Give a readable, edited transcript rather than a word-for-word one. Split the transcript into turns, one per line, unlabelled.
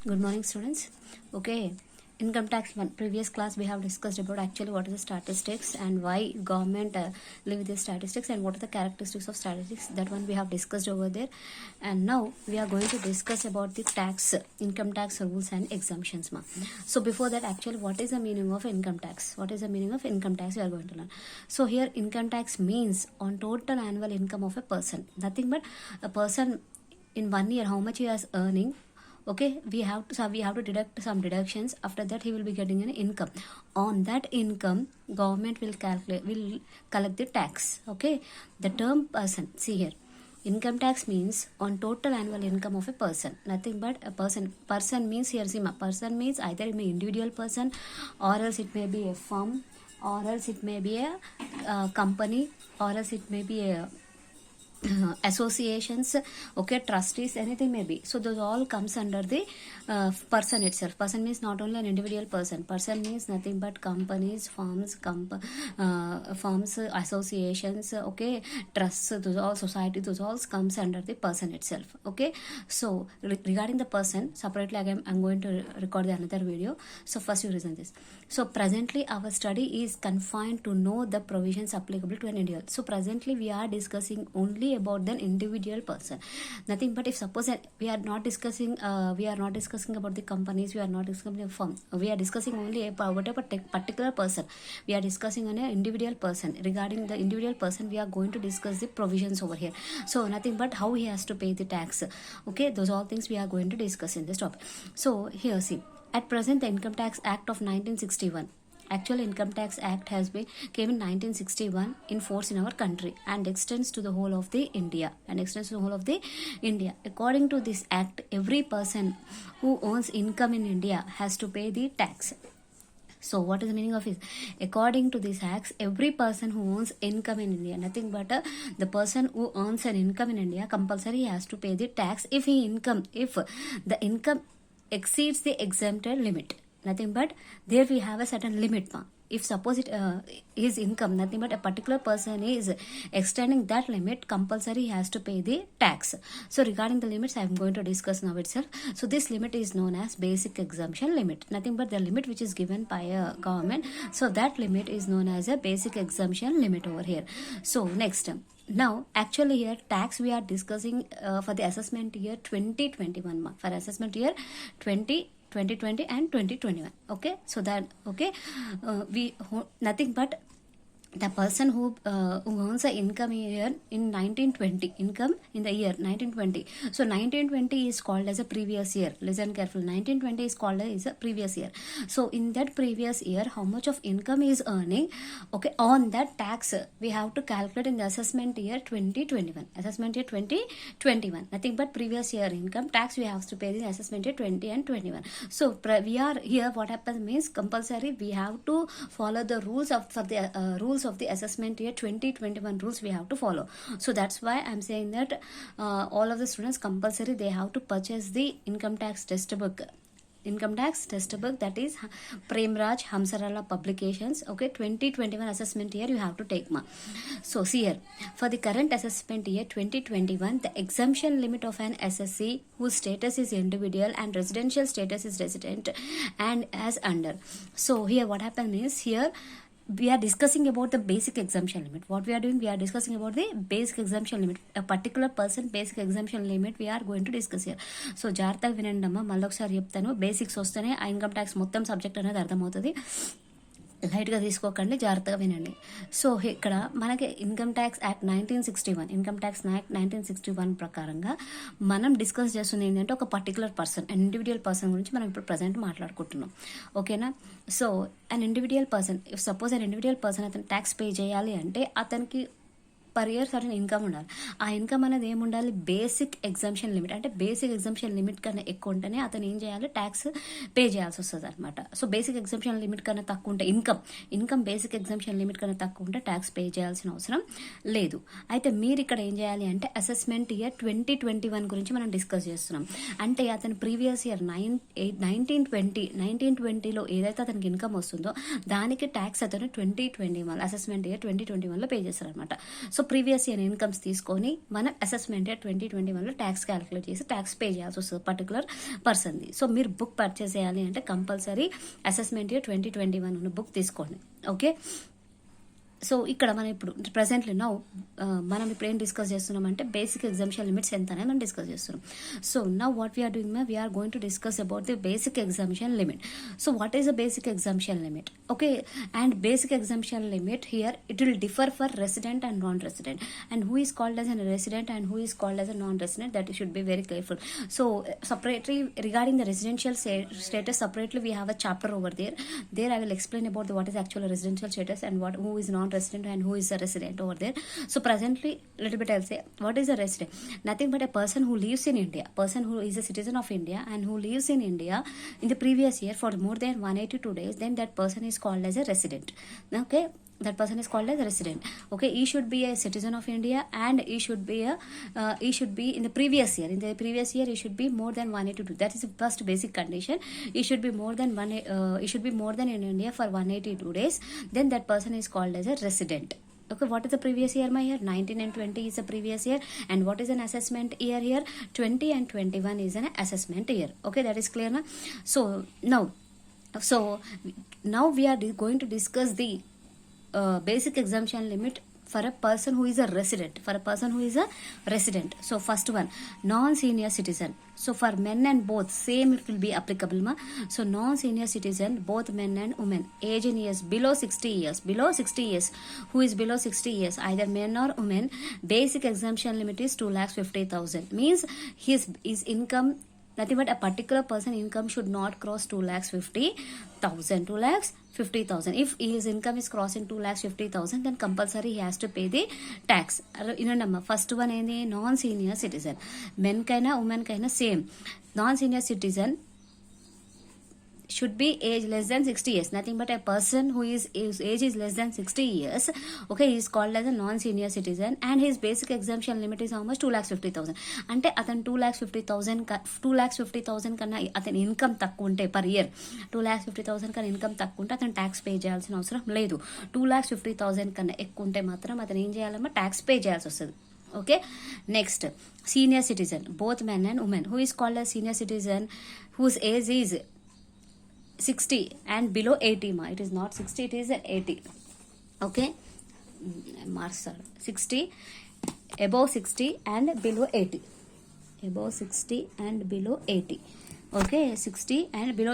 Good morning, students. Okay, income tax one. Previous class we have discussed about actually what is the statistics and why government live with the statistics and what are the characteristics of statistics. That one we have discussed over there. And now we are going to discuss about the tax, income tax rules and exemptions. So before that, actually, what is the meaning of income tax? What is the meaning of income tax? We are going to learn. So here, income tax means on total annual income of a person. Nothing but a person in 1 year how much he is earning. Okay, we have to deduct some deductions. After that, he will be getting an income. On that income, government will collect the tax. Okay, the term person, see here, income tax means on total annual income of a person. Nothing but a person means here, see, person means either it may individual person, or else it may be a firm, or else it may be a company, or else it may be a associations, okay, trustees, anything may be. So those all comes under the person itself. Person means not only an individual person. Person means nothing but companies, firms, associations, okay, trusts, those all society, those all comes under the person itself. Okay, so regarding the person separately again I'm going to record another video. So first you listen this. So presently our study is confined to know the provisions applicable to an individual. So presently we are discussing only about the individual person. Nothing but if suppose that we are not discussing about the companies, we are not discussing a firm, we are discussing only about a particular person. We are discussing on an individual person. Regarding the individual person, we are going to discuss the provisions over here. So nothing but how he has to pay the tax. Okay, those all things we are going to discuss in this topic. So here, see, at present the Income Tax Act of 1961, actual Income Tax Act came in 1961 in force in our country and extends to the whole of the India. According to this act, every person who owns income in India has to pay the tax. So what is the meaning of it? According to this act, every person who owns income in India, nothing but the person who earns an income in India, compulsory has to pay the tax if the income exceeds the exempted limit. Nothing but there we have a certain limit. If suppose his income, nothing but a particular person is extending that limit, compulsory has to pay the tax. So regarding the limits, I am going to discuss now itself. So this limit is known as basic exemption limit. Nothing but the limit which is given by a government. So that limit is known as a basic exemption limit over here. So next, now actually here tax we are discussing for the assessment year 2021, for assessment year 2020 and 2021. Okay, so that nothing but the person who earns an income year in 1920, income in the year 1920. So 1920 is called as a previous year. Listen carefully. 1920 is called as a previous year. So in that previous year, how much of income he is earning? Okay, on that tax we have to calculate in the assessment year 2021. Assessment year 2021. Nothing but previous year income tax we have to pay the assessment year 20 and 21. So we are here. What happens means compulsory we have to follow the rules of the assessment year 2021 rules we have to follow. So that's why I'm saying that all of the students compulsory they have to purchase the income tax textbook, that is Premraj Hamsarala publications. Okay, 2021 assessment year you have to take. So see here, for the current assessment year 2021, the exemption limit of an SSC whose status is individual and residential status is resident and as under. So here what happens is, here we are discussing about the basic exemption limit. What we are doing, we are discussing about the basic exemption limit. A particular person basic exemption limit we are going to discuss here. So జాగ్రత్తగా వినండి అమ్మా, మళ్ళీ ఒకసారి చెప్తాను. Basics వస్తేనే ఆ income tax మొత్తం subject అనేది అర్థమవుతుంది. లైట్గా తీసుకోకండి, జాగ్రత్తగా వినండి. సో ఇక్కడ మనకి ఇన్కమ్ ట్యాక్స్ యాక్ట్ 1961 ప్రకారంగా మనం డిస్కస్ చేస్తుంది ఏంటంటే ఒక పర్టికులర్ పర్సన్, ఇండివిజువల్ పర్సన్ గురించి మనం ఇప్పుడు ప్రజెంట్ మాట్లాడుకుంటున్నాం. ఓకేనా? So an individual person, if suppose an individual person అతను ట్యాక్స్ పే చేయాలి అంటే అతనికి పర్ ఇయర్ సర్టన్ ఇన్కమ్ ఉండాలి. ఆ ఇన్కమ్ అనేది ఏముండాలి? Basic exemption limit. అంటే బేసిక్ ఎగ్జామ్షన్ లిమిట్ కన్నా ఎక్కువ ఉంటేనే అతను ఏం చేయాలి? ట్యాక్స్ పే చేయాల్సి వస్తుంది అనమాట. సో బేసిక్ ఎగ్జామ్షన్ లిమిట్ కన్నా తక్కువ ఉంటే ఇన్కమ్ బేసిక్ ఎగ్జామ్షన్ లిమిట్ కన్నా తక్కువ ఉంటే ట్యాక్స్ పే చేయాల్సిన అవసరం లేదు. అయితే మీరు ఇక్కడ ఏం చేయాలి అంటే అసెస్మెంట్ ఇయర్ 2021 గురించి మనం డిస్కస్ చేస్తున్నాం. అంటే అతను ప్రీవియస్ ఇయర్ 1920లో ఏదైతే అతనికి ఇన్కమ్ వస్తుందో దానికి ట్యాక్స్ అతను 2021 అసెస్మెంట్ ఇయర్ 2021లో పే చేస్తారనమాట. సో ప్రీవియస్ ఇయర్ ఇన్కమ్స్ తీసుకొని మనం అసెస్మెంట్ ఇయర్ 2021లో ట్యాక్స్ క్యాలిక్యులేట్ చేసి ట్యాక్స్ పే చేయాల్సి వస్తుంది పర్టికులర్ పర్సన్ది. సో మీరు బుక్ పర్చేస్ చేయాలి అంటే కంపల్సరీ అసెస్మెంట్ ఇయర్ 2021 ఉన్న బుక్ తీసుకోండి. ఓకే, సో ఇక్కడ మనం ఇప్పుడు ప్రెసెంట్లీ మనం ఇప్పుడు ఏం డిస్కస్ చేస్తున్నామంటే బేసిక్ ఎగ్జామ్షన్ లిమిట్స్ ఎంత అనేది మనం డిస్కస్ చేస్తున్నాం. So now what we're doing we're going to discuss about the basic exemption limit. So what is the basic exemption limit? Okay, and basic exemption limit here, it will differ for resident and non-resident, and who is called as a resident and who is called as a non-resident, that you should be very careful. So separately regarding the residential status, separately we have a chapter over there. I will explain about what is actual residential status and who is non-resident and who is a resident over there. So presently little bit I'll say what is a resident. Nothing but a person who lives in India, person who is a citizen of India and who lives in India in the previous year for more than 182 days, then that person is called as a resident. Okay, that person is called as a resident. Okay, he should be a citizen of India and he should be in the previous year. In the previous year he should be more than 182. That is the first basic condition. He should be more than in India for 182 days, then that person is called as a resident. Okay, what is the previous year my year? 19 and 20 is the previous year, and what is an assessment year here? 20 and 21 is an assessment year. Okay, that is clear now. So now we are going to discuss the basic exemption limit for a person who is a resident. So first one, non-senior citizen. So for men and both same it will be applicable ma. So non-senior citizen, both men and women, age in years below 60 years, who is below 60 years, either men or women, basic exemption limit is 2,50,000. means his income, nothing but a particular person income should not cross 2,50,000. If his income is crossing 2,50,000, then compulsory he has to pay the tax. First one is non-senior citizen. Men kaina women kaina same. Non-senior citizen should be age less than 60 years. Nothing but a person whose age is less than 60 years. Okay, he is called as a non-senior citizen, and his basic exemption limit is how much? 2,50,000. అంటే అతను 2,50,000 కన్నా అతని income తక్కువ ఉంటే per year 2,50,000 కన్నా income తక్కువ ఉంటే అతను ట్యాక్స్ పే చేయాల్సిన అవసరం లేదు. 2,50,000 కన్నా ఎక్కువ ఉంటే మాత్రం అతను ఏం చేయాలమ్మా? ట్యాక్స్ పే చేయాల్సి వస్తుంది. Okay, next, senior citizen, both men and women. Who is called as senior citizen? Whose age is 60 and below 80 ma. It is not 60, it is 80. Okay, marks are 60, above 60 and below 80. Okay, 60 and below